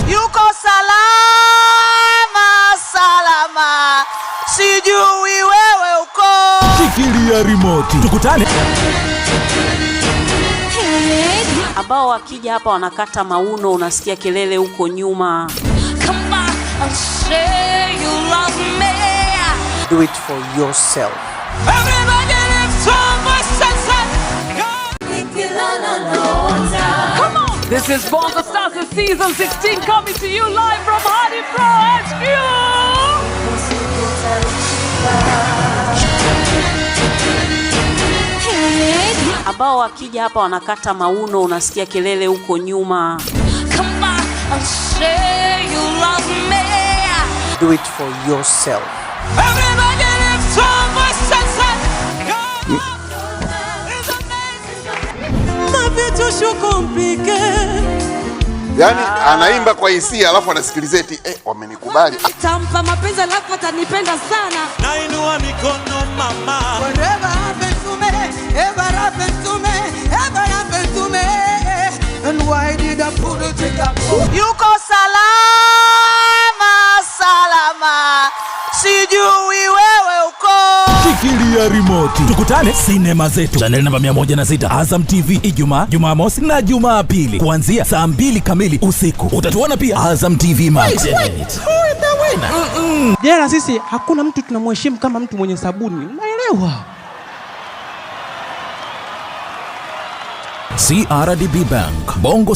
Yuko salama, sijui wewe uko. Shikilia remote, tukutane. Ambao wakija hapa wanakata mauno, unasikia kelele huko nyuma. Come on, I'll say you love me. Do it for yourself. Everybody lift your voices. Come on. This is Bongo Stars Season 16 coming to you live from Hardy Pro HQ. Ambao wakija hapa wanakata mauno, unasikia kelele huko nyuma. Come on, I'll say you love me. Do it for yourself. Everybody lift your voices. Yani anaimba kwa hisia alafu anasikiliza eti wamenikubali. Tampa mapenzi alafu atanipenda sana. Nainua mikono mama. Whatever happened to me, ever happened to me, ever happened to me. And why did I put it in that book? Yuko salama, sijui wewe uko. Shikilia remote, tukutane sinema zetu. Channel namba 106 Azam TV, Ijumaa, Jumamosi na Jumapili kuanzia saa 2 kamili usiku. Utatuona pia Azam TV Max. Jela sisi hakuna mtu tunamheshimu kama mtu mwenye sabuni. Unaelewa? CRDB Bank, Bongo